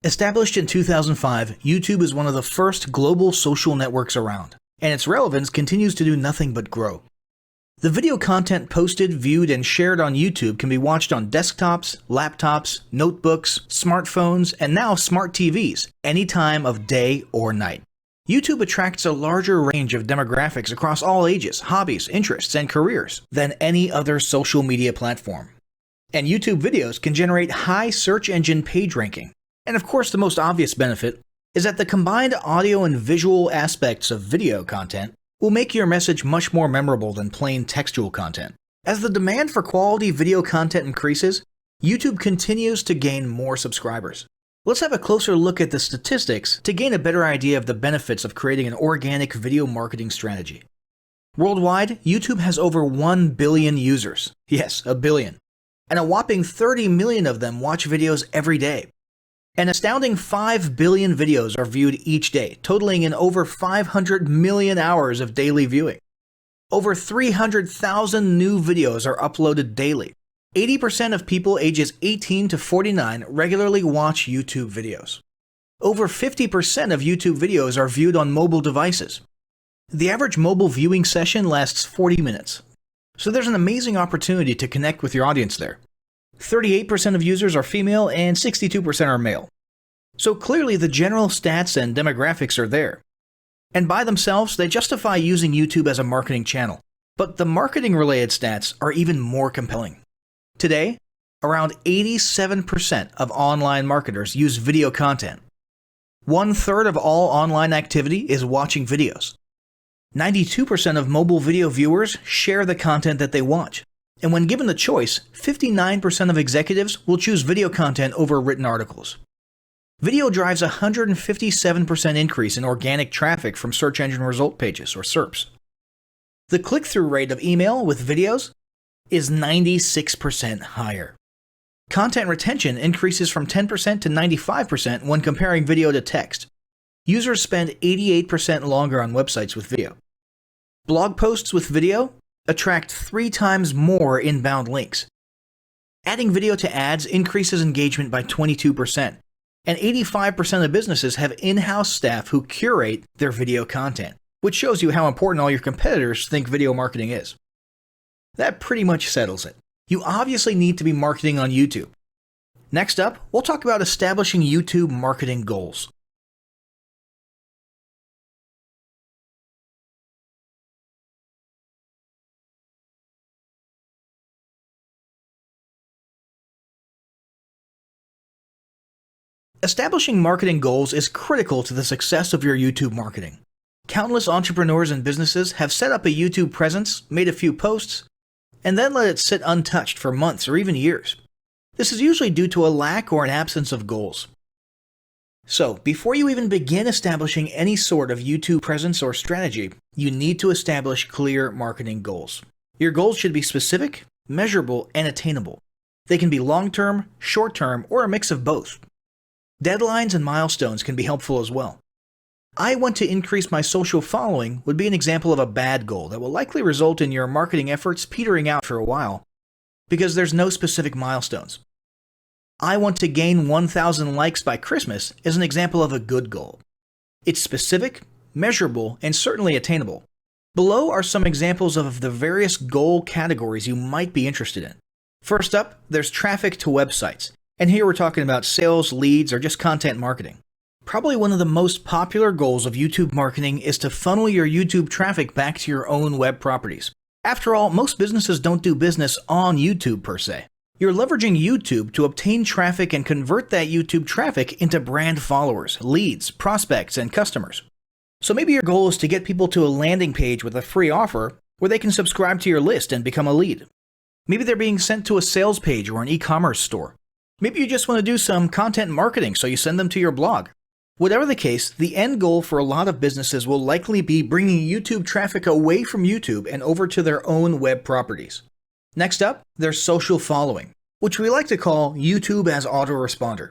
Established in 2005, YouTube is one of the first global social networks around, and its relevance continues to do nothing but grow. The video content posted, viewed, and shared on YouTube can be watched on desktops, laptops, notebooks, smartphones, and now smart TVs, any time of day or night. YouTube attracts a larger range of demographics across all ages, hobbies, interests, and careers than any other social media platform. And YouTube videos can generate high search engine page ranking. And of course, the most obvious benefit is that the combined audio and visual aspects of video content will make your message much more memorable than plain textual content. As the demand for quality video content increases, YouTube continues to gain more subscribers. Let's have a closer look at the statistics to gain a better idea of the benefits of creating an organic video marketing strategy. Worldwide, YouTube has over 1 billion users. Yes, a billion. And a whopping 30 million of them watch videos every day. An astounding 5 billion videos are viewed each day, totaling in over 500 million hours of daily viewing. Over 300,000 new videos are uploaded daily. 80% of people ages 18 to 49 regularly watch YouTube videos. Over 50% of YouTube videos are viewed on mobile devices. The average mobile viewing session lasts 40 minutes. So there's an amazing opportunity to connect with your audience there. 38% of users are female and 62% are male. So clearly the general stats and demographics are there. And by themselves, they justify using YouTube as a marketing channel. But the marketing-related stats are even more compelling. Today, around 87% of online marketers use video content. 1/3 of all online activity is watching videos. 92% of mobile video viewers share the content that they watch. And when given the choice, 59% of executives will choose video content over written articles. Video drives a 157% increase in organic traffic from search engine result pages, or SERPs. The click-through rate of email with videos is 96% higher. Content retention increases from 10% to 95% when comparing video to text. Users spend 88% longer on websites with video. Blog posts with video attract 3 times more inbound links. Adding video to ads increases engagement by 22%, and 85% of businesses have in-house staff who curate their video content, which shows you how important all your competitors think video marketing is. That pretty much settles it. You obviously need to be marketing on YouTube. Next up, we'll talk about establishing YouTube marketing goals. Establishing marketing goals is critical to the success of your YouTube marketing. Countless entrepreneurs and businesses have set up a YouTube presence, made a few posts, and then let it sit untouched for months or even years. This is usually due to a lack or an absence of goals. So, before you even begin establishing any sort of YouTube presence or strategy, you need to establish clear marketing goals. Your goals should be specific, measurable, and attainable. They can be long-term, short-term, or a mix of both. Deadlines and milestones can be helpful as well. I want to increase my social following would be an example of a bad goal that will likely result in your marketing efforts petering out for a while because there's no specific milestones. I want to gain 1,000 likes by Christmas is an example of a good goal. It's specific, measurable, and certainly attainable. Below are some examples of the various goal categories you might be interested in. First up, there's traffic to websites. And here we're talking about sales, leads, or just content marketing. Probably one of the most popular goals of YouTube marketing is to funnel your YouTube traffic back to your own web properties. After all, most businesses don't do business on YouTube per se. You're leveraging YouTube to obtain traffic and convert that YouTube traffic into brand followers, leads, prospects, and customers. So maybe your goal is to get people to a landing page with a free offer where they can subscribe to your list and become a lead. Maybe they're being sent to a sales page or an e-commerce store. Maybe you just want to do some content marketing, so you send them to your blog. Whatever the case, the end goal for a lot of businesses will likely be bringing YouTube traffic away from YouTube and over to their own web properties. Next up, there's social following, which we like to call YouTube as autoresponder.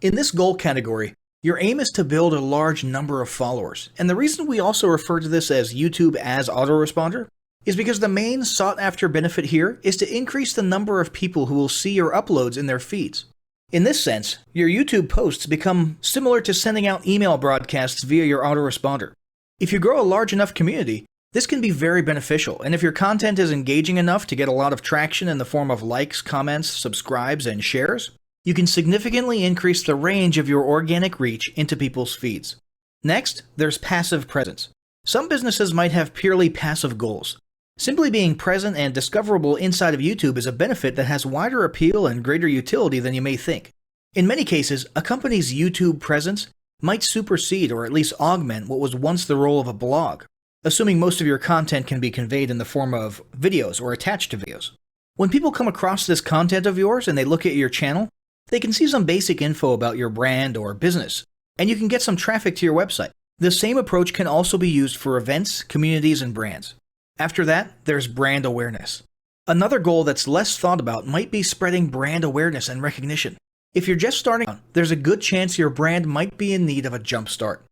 In this goal category, your aim is to build a large number of followers, and the reason we also refer to this as YouTube as autoresponder is because the main sought-after benefit here is to increase the number of people who will see your uploads in their feeds. In this sense, your YouTube posts become similar to sending out email broadcasts via your autoresponder. If you grow a large enough community, this can be very beneficial, and if your content is engaging enough to get a lot of traction in the form of likes, comments, subscribes, and shares, you can significantly increase the range of your organic reach into people's feeds. Next, there's passive presence. Some businesses might have purely passive goals. Simply being present and discoverable inside of YouTube is a benefit that has wider appeal and greater utility than you may think. In many cases, a company's YouTube presence might supersede or at least augment what was once the role of a blog, assuming most of your content can be conveyed in the form of videos or attached to videos. When people come across this content of yours and they look at your channel, they can see some basic info about your brand or business, and you can get some traffic to your website. The same approach can also be used for events, communities, and brands. After that, there's brand awareness. Another goal that's less thought about might be spreading brand awareness and recognition. If you're just starting out, there's a good chance your brand might be in need of a jump start.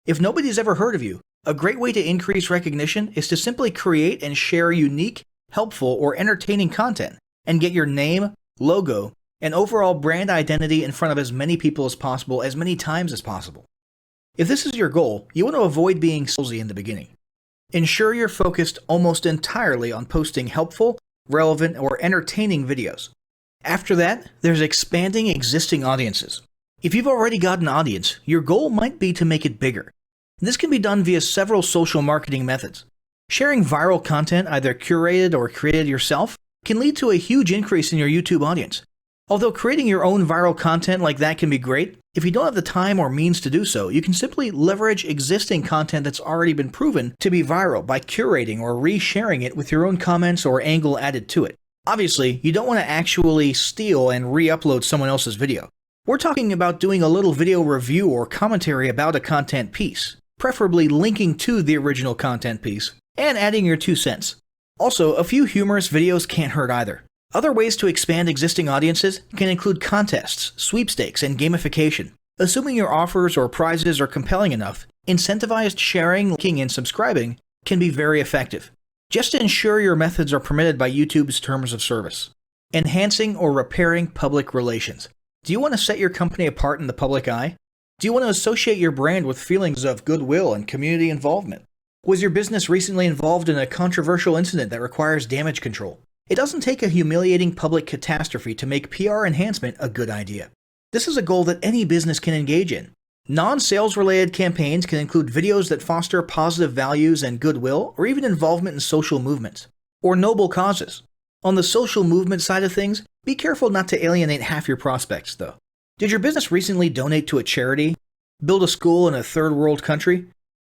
If nobody's ever heard of you, a great way to increase recognition is to simply create and share unique, helpful, or entertaining content and get your name, logo, and overall brand identity in front of as many people as possible as many times as possible. If this is your goal, you want to avoid being salesy in the beginning. Ensure you're focused almost entirely on posting helpful, relevant, or entertaining videos. After that, there's expanding existing audiences. If you've already got an audience, your goal might be to make it bigger. This can be done via several social marketing methods. Sharing viral content, either curated or created yourself, can lead to a huge increase in your YouTube audience. Although creating your own viral content like that can be great, if you don't have the time or means to do so, you can simply leverage existing content that's already been proven to be viral by curating or resharing it with your own comments or angle added to it. Obviously, you don't want to actually steal and re-upload someone else's video. We're talking about doing a little video review or commentary about a content piece, preferably linking to the original content piece, and adding your 2 cents. Also, a few humorous videos can't hurt either. Other ways to expand existing audiences can include contests, sweepstakes, and gamification. Assuming your offers or prizes are compelling enough, incentivized sharing, liking, and subscribing can be very effective. Just ensure your methods are permitted by YouTube's terms of service. Enhancing or repairing public relations. Do you want to set your company apart in the public eye? Do you want to associate your brand with feelings of goodwill and community involvement? Was your business recently involved in a controversial incident that requires damage control? It doesn't take a humiliating public catastrophe to make PR enhancement a good idea. This is a goal that any business can engage in. Non-sales related campaigns can include videos that foster positive values and goodwill, or even involvement in social movements, or noble causes. On the social movement side of things, be careful not to alienate half your prospects, though. Did your business recently donate to a charity? Build a school in a third world country?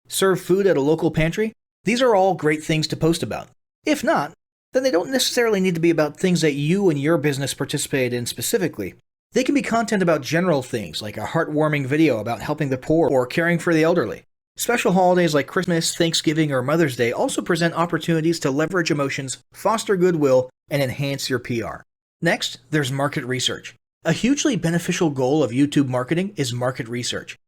Serve food at a local pantry? These are all great things to post about. If not, then they don't necessarily need to be about things that you and your business participated in specifically. They can be content about general things, like a heartwarming video about helping the poor or caring for the elderly. Special holidays like Christmas, Thanksgiving, or Mother's Day also present opportunities to leverage emotions, foster goodwill, and enhance your PR. Next, there's market research. A hugely beneficial goal of YouTube marketing is market research.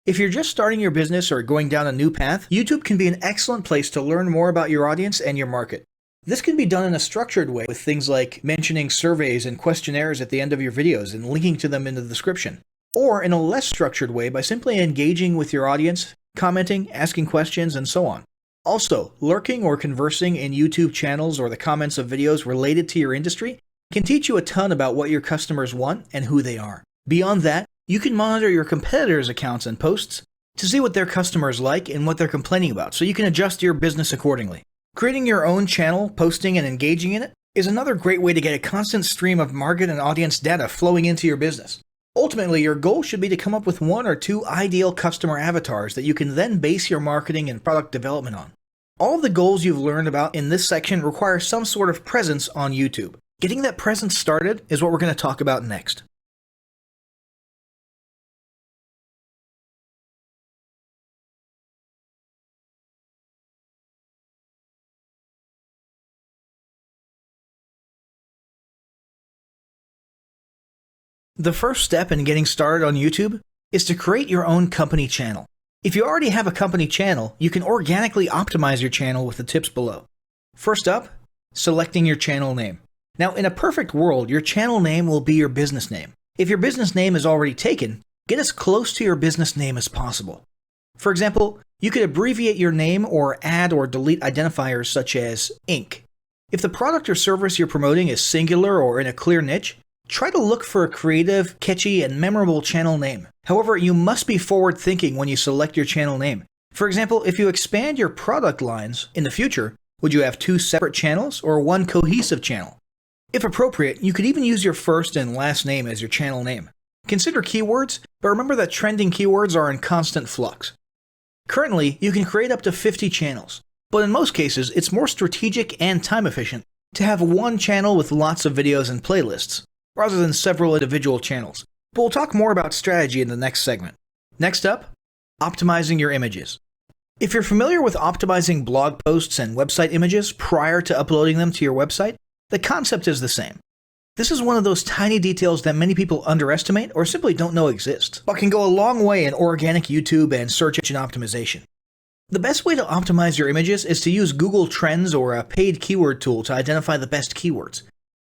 If you're just starting your business or going down a new path, YouTube can be an excellent place to learn more about your audience and your market. This can be done in a structured way with things like mentioning surveys and questionnaires at the end of your videos and linking to them in the description. Or in a less structured way by simply engaging with your audience, commenting, asking questions, and so on. Also, lurking or conversing in YouTube channels or the comments of videos related to your industry can teach you a ton about what your customers want and who they are. Beyond that, you can monitor your competitors' accounts and posts to see what their customers like and what they're complaining about, so you can adjust your business accordingly. Creating your own channel, posting, and engaging in it is another great way to get a constant stream of market and audience data flowing into your business. Ultimately, your goal should be to come up with 1 or 2 ideal customer avatars that you can then base your marketing and product development on. All of the goals you've learned about in this section require some sort of presence on YouTube. Getting that presence started is what we're going to talk about next. The first step in getting started on YouTube is to create your own company channel. If you already have a company channel, you can organically optimize your channel with the tips below. First up, selecting your channel name. Now, in a perfect world, your channel name will be your business name. If your business name is already taken, get as close to your business name as possible. For example, you could abbreviate your name or add or delete identifiers such as Inc. If the product or service you're promoting is singular or in a clear niche, try to look for a creative, catchy, and memorable channel name. However, you must be forward-thinking when you select your channel name. For example, if you expand your product lines in the future, would you have 2 separate channels or one cohesive channel? If appropriate, you could even use your first and last name as your channel name. Consider keywords, but remember that trending keywords are in constant flux. Currently, you can create up to 50 channels, but in most cases, it's more strategic and time efficient to have one channel with lots of videos and playlists, rather than several individual channels. But we'll talk more about strategy in the next segment. Next up, optimizing your images. If you're familiar with optimizing blog posts and website images prior to uploading them to your website, the concept is the same. This is one of those tiny details that many people underestimate or simply don't know exist, but can go a long way in organic YouTube and search engine optimization. The best way to optimize your images is to use Google Trends or a paid keyword tool to identify the best keywords.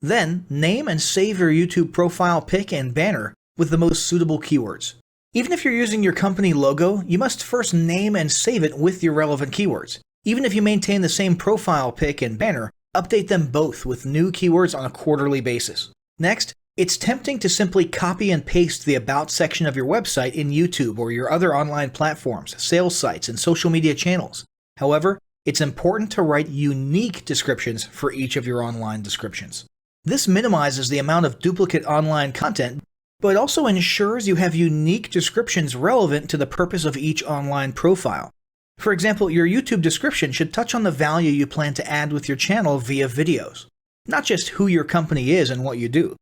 Then, name and save your YouTube profile pic and banner with the most suitable keywords. Even if you're using your company logo, you must first name and save it with your relevant keywords. Even if you maintain the same profile pic and banner, update them both with new keywords on a quarterly basis. Next, it's tempting to simply copy and paste the About section of your website in YouTube or your other online platforms, sales sites, and social media channels. However, it's important to write unique descriptions for each of your online descriptions. This minimizes the amount of duplicate online content, but also ensures you have unique descriptions relevant to the purpose of each online profile. For example, your YouTube description should touch on the value you plan to add with your channel via videos, not just who your company is and what you do.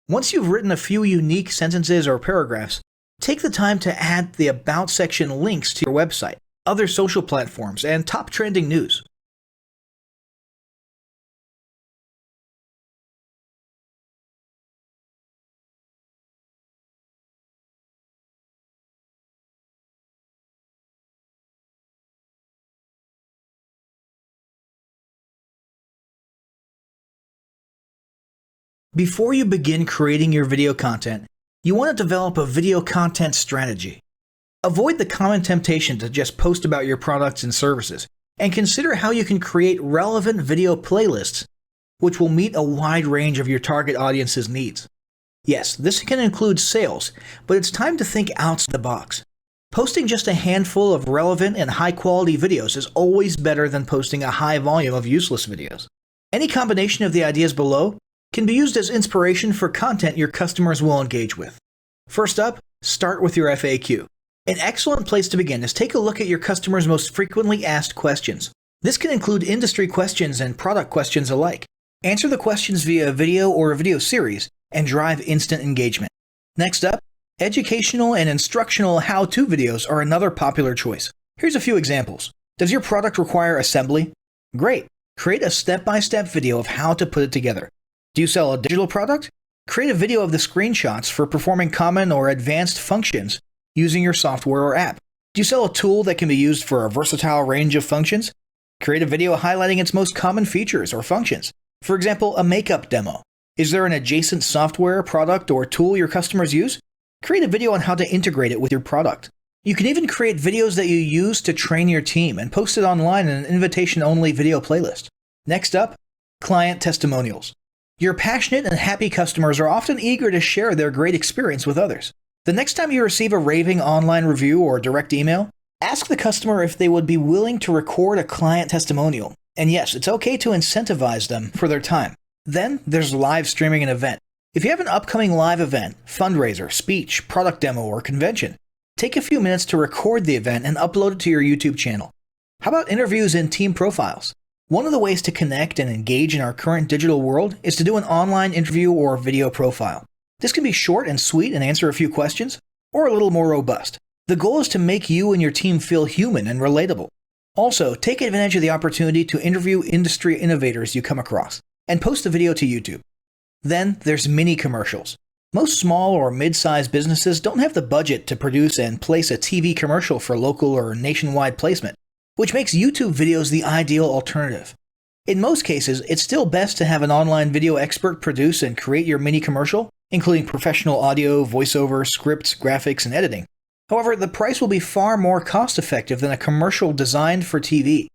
Once you've written a few unique sentences or paragraphs, take the time to add the About section links to your website, other social platforms, and top trending news. Before you begin creating your video content, you want to develop a video content strategy. Avoid the common temptation to just post about your products and services, and consider how you can create relevant video playlists which will meet a wide range of your target audience's needs. Yes, this can include sales, but it's time to think outside the box. Posting just a handful of relevant and high-quality videos is always better than posting a high volume of useless videos. Any combination of the ideas below can be used as inspiration for content your customers will engage with. First up, start with your FAQ. An excellent place to begin is take a look at your customers' most frequently asked questions. This can include industry questions and product questions alike. Answer the questions via a video or a video series and drive instant engagement. Next up, educational and instructional how-to videos are another popular choice. Here's a few examples. Does your product require assembly? Great! Create a step-by-step video of how to put it together. Do you sell a digital product? Create a video of the screenshots for performing common or advanced functions using your software or app. Do you sell a tool that can be used for a versatile range of functions? Create a video highlighting its most common features or functions. For example, a makeup demo. Is there an adjacent software, product, or tool your customers use? Create a video on how to integrate it with your product. You can even create videos that you use to train your team and post it online in an invitation-only video playlist. Next up, client testimonials. Your passionate and happy customers are often eager to share their great experience with others. The next time you receive a raving online review or direct email, ask the customer if they would be willing to record a client testimonial. And yes, it's okay to incentivize them for their time. Then there's live streaming an event. If you have an upcoming live event, fundraiser, speech, product demo, or convention, take a few minutes to record the event and upload it to your YouTube channel. How about interviews and team profiles? One of the ways to connect and engage in our current digital world is to do an online interview or video profile. This can be short and sweet and answer a few questions, or a little more robust. The goal is to make you and your team feel human and relatable. Also, take advantage of the opportunity to interview industry innovators you come across, and post the video to YouTube. Then there's mini commercials. Most small or mid-sized businesses don't have the budget to produce and place a TV commercial for local or nationwide placement, which makes YouTube videos the ideal alternative. In most cases, it's still best to have an online video expert produce and create your mini commercial including professional audio, voiceover, scripts, graphics, and editing. However, the price will be far more cost-effective than a commercial designed for TV.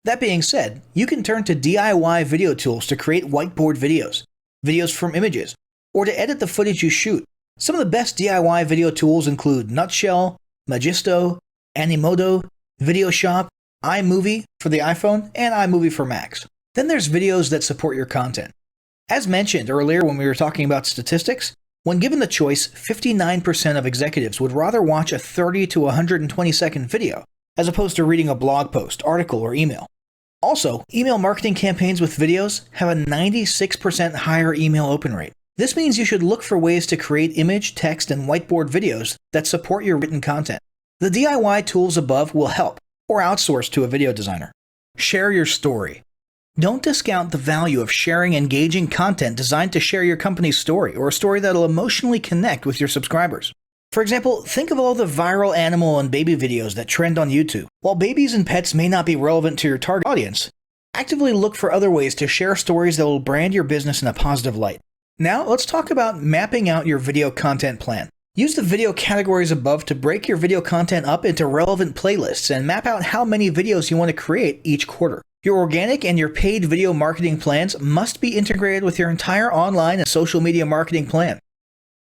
That being said, you can turn to DIY video tools to create whiteboard videos, videos from images, or to edit the footage you shoot. Some of the best DIY video tools include Nutshell, Magisto, Animoto, Videoshop, iMovie for the iPhone, and iMovie for Macs. Then there's videos that support your content. As mentioned earlier when we were talking about statistics, when given the choice, 59% of executives would rather watch a 30 to 120 second video as opposed to reading a blog post, article, or email. Also, email marketing campaigns with videos have a 96% higher email open rate. This means you should look for ways to create image, text, and whiteboard videos that support your written content. The DIY tools above will help, or outsource to a video designer. Share your story. Don't discount the value of sharing engaging content designed to share your company's story or a story that'll emotionally connect with your subscribers. For example, think of all the viral animal and baby videos that trend on YouTube. While babies and pets may not be relevant to your target audience, actively look for other ways to share stories that will brand your business in a positive light. Now, let's talk about mapping out your video content plan. Use the video categories above to break your video content up into relevant playlists and map out how many videos you want to create each quarter. Your organic and your paid video marketing plans must be integrated with your entire online and social media marketing plan.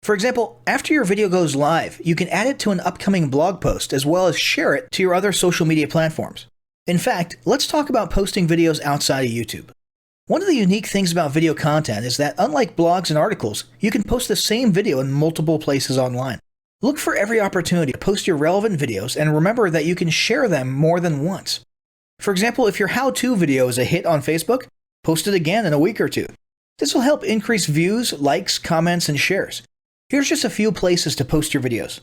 For example, after your video goes live, you can add it to an upcoming blog post as well as share it to your other social media platforms. In fact, let's talk about posting videos outside of YouTube. One of the unique things about video content is that unlike blogs and articles, you can post the same video in multiple places online. Look for every opportunity to post your relevant videos and remember that you can share them more than once. For example, if your how-to video is a hit on Facebook, post it again in a week or two. This will help increase views, likes, comments, and shares. Here's just a few places to post your videos: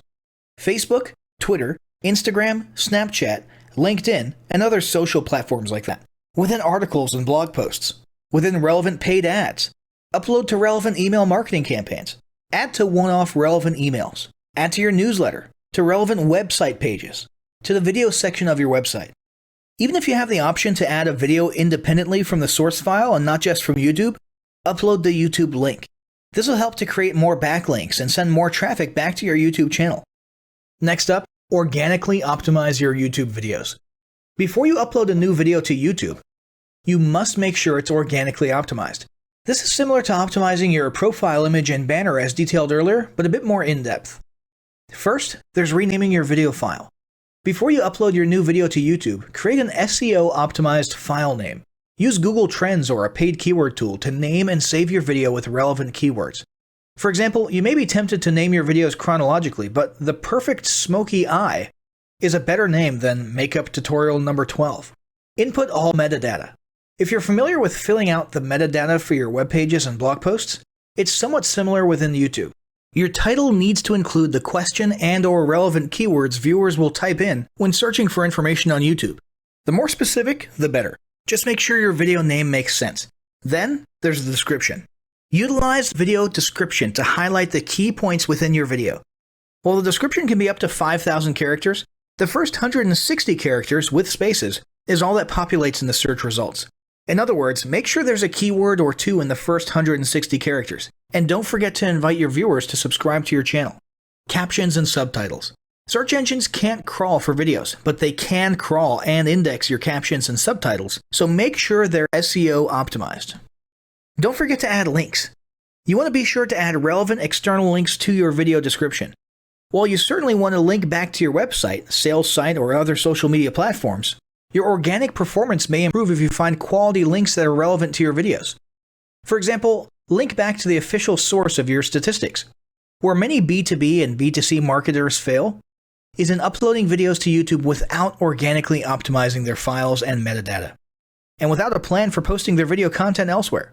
Facebook, Twitter, Instagram, Snapchat, LinkedIn, and other social platforms like that. Within articles and blog posts. Within relevant paid ads. Upload to relevant email marketing campaigns. Add to one-off relevant emails. Add to your newsletter. To relevant website pages. To the video section of your website. Even if you have the option to add a video independently from the source file and not just from YouTube, upload the YouTube link. This will help to create more backlinks and send more traffic back to your YouTube channel. Next up, organically optimize your YouTube videos. Before you upload a new video to YouTube, you must make sure it's organically optimized. This is similar to optimizing your profile image and banner as detailed earlier, but a bit more in-depth. First, there's renaming your video file. Before you upload your new video to YouTube, create an SEO-optimized file name. Use Google Trends or a paid keyword tool to name and save your video with relevant keywords. For example, you may be tempted to name your videos chronologically, but the perfect smoky eye is a better name than makeup tutorial number 12. Input all metadata. If you're familiar with filling out the metadata for your web pages and blog posts, it's somewhat similar within YouTube. Your title needs to include the question and/or relevant keywords viewers will type in when searching for information on YouTube. The more specific, the better. Just make sure your video name makes sense. Then, there's the description. Utilize video description to highlight the key points within your video. While the description can be up to 5,000 characters, the first 160 characters with spaces is all that populates in the search results. In other words, make sure there's a keyword or two in the first 160 characters. And don't forget to invite your viewers to subscribe to your channel. Captions and subtitles. Search engines can't crawl for videos, but they can crawl and index your captions and subtitles, so make sure they're SEO optimized. Don't forget to add links. You want to be sure to add relevant external links to your video description. While you certainly want to link back to your website, sales site, or other social media platforms, your organic performance may improve if you find quality links that are relevant to your videos. For example, link back to the official source of your statistics. Where many B2B and B2C marketers fail is in uploading videos to YouTube without organically optimizing their files and metadata, and without a plan for posting their video content elsewhere.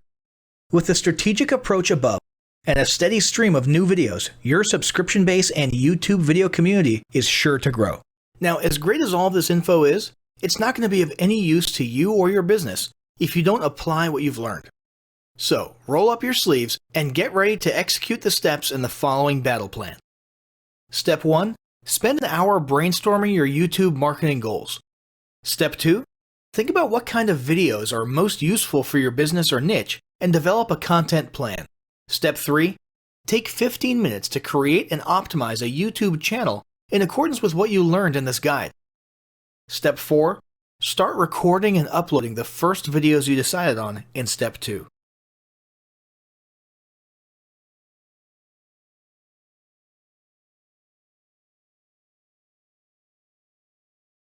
With the strategic approach above and a steady stream of new videos, your subscription base and YouTube video community is sure to grow. Now, as great as all this info is, it's not going to be of any use to you or your business if you don't apply what you've learned. So, roll up your sleeves and get ready to execute the steps in the following battle plan. Step 1. Spend an hour brainstorming your YouTube marketing goals. Step 2. Think about what kind of videos are most useful for your business or niche and develop a content plan. Step 3. Take 15 minutes to create and optimize a YouTube channel in accordance with what you learned in this guide. Step 4. Start recording and uploading the first videos you decided on in Step 2.